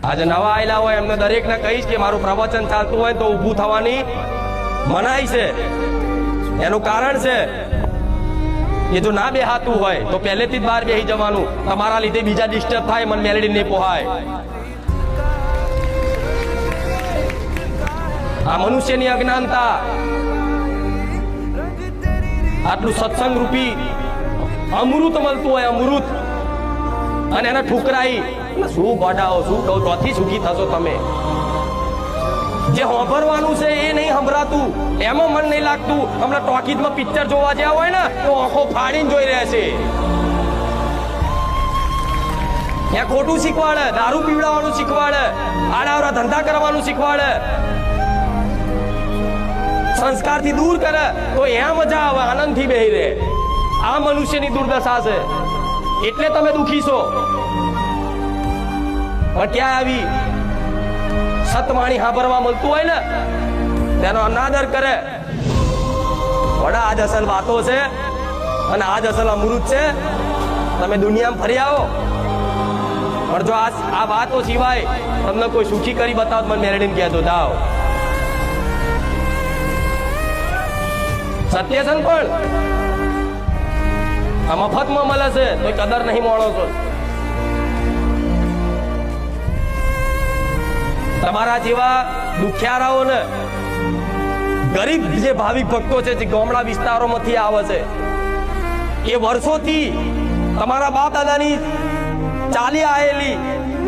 आज नवा आयला हो एमने दरेक ने कहीश के मारू प्रवचन चालतुं होय तो ऊभું થવાની મનાઈ છે। એનું કારણ છે કે જો ના બેહાતું હોય તો પહેલેથી જ બહાર બેહી જવાનું, તમારા લીધે બીજા ડિસ્ટર્બ થાય, મન મેલેડી નહીં પોહાય। આ મનુષ્યની અજ્ઞાનતા આટલું સત્સંગ રૂપી અમૃત મળતું હોય, અમૃત, અને એને ઠુકરાઈ શું ગોડાઓ શું કહું ચોથી સુખી થશો તમે। જે હોંભરવાનું છે એ નહીં સંભળાતું, એમાં મન નહીં લાગતું। હમણાં ટોકીઝમાં પિક્ચર જોવા જ્યાં હોય ને તો આંખો ફાડીને જોઈ રહ્યા છે। ત્યાં ખોટું શીખવાડે, દારૂ પીવડાવવાનું શીખવાડે, આડાવડા ધંધા કરવાનું શીખવાડે, સંસ્કારથી દૂર કરે તો એમ મજા આવે, આનંદથી બેહી રહે। આ મનુષ્યની દુર્દશા છે, એટલે તમે દુખી છો। પણ ક્યાં આવી સતવાણી સાંભળવા મળતું હોય ને તેનો અનાદર કરે। વડા આજ અસલ વાતો છે અને આજ અસલ અમૃત છે। તમે દુનિયામાં ફરી આવો, પણ જો આ વાતો સિવાય તમને કોઈ સુખી કરી બતાવો મને મેળવીને કહેતો જાઓ। સત્ય છે પણ આ મફતમાં મળે છે તો કદર નહીં માણો છો। તમારા જેવા દુખિયારાઓને, ગરીબ જે ભાવિક ભક્તો છે જે ગામડા વિસ્તારોમાંથી આવે છે, એ વર્ષોથી તમારા બાપ દાદાની ચાલી આવેલી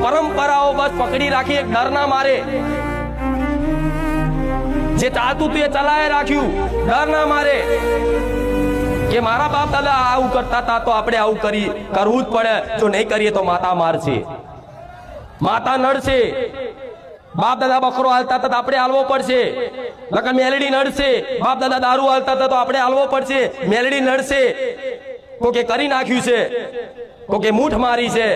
પરંપરાઓ બસ પકડી રાખી, એક ડર ના મારે, જે ચાલતું હતું એ ચલાય રાખ્યું, ડર ના મારે કે મારા બાપ દાદા આવું કરતા હતા તો આપણે આવું કરવું જ પડે, જો નહીં કરીએ તો માતા મારશે, માતા નડશે। બાપ દાદા બકરો હાલતા હતા તો આપણે હાલવો પડશે, નકર મેલડી નડશે। બાપ દાદા દારૂ હાલતા હતા તો આપણે હાલવો પડશે, મેલડી નડશે। કોકે કરી નાખ્યું છે, કોકે મૂઠ મારી છે,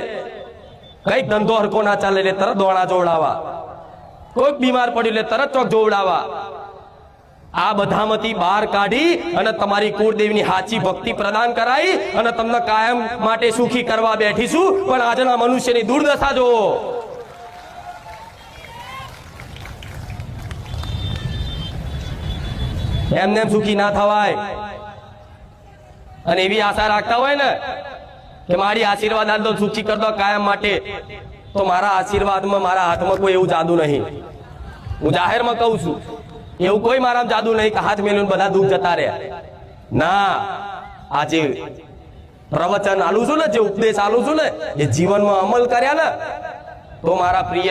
કઈક ધંધો હરકો ના ચાલે એટલે તરત દોણા જોવડાવા, કોઈક બીમાર પડ્યું એટલે તરત ચોક જોવડાવા। આ બધામાંથી બહાર કાઢી અને તમારી કુળદેવીની સાચી ભક્તિ પ્રદાન કરાઈ અને તમને કાયમ માટે સુખી કરવા બેઠીશું। પણ આજના મનુષ્યની દુર્દશા જુઓ। એમને સુખી ના થવાય અને એવી આશા રાખતા હોય ને કે મારી આશીર્વાદ આલ દો, સુખી કર દો કાયમ માટે, તો મારા આશીર્વાદમાં મારા હાથમાં કોઈ એવું જાદુ નહીં। હું જાહેરમાં કહું છું, એવું કોઈ મારા જાદુ નહીં કે હાથ મેળવીને બધા દુઃખ જતા રહ્યા। ના, આજે પ્રવચન આલું છું ને, જે ઉપદેશ આલું છું ને, એ જીવનમાં અમલ કર્યા ને તો મારા પ્રિય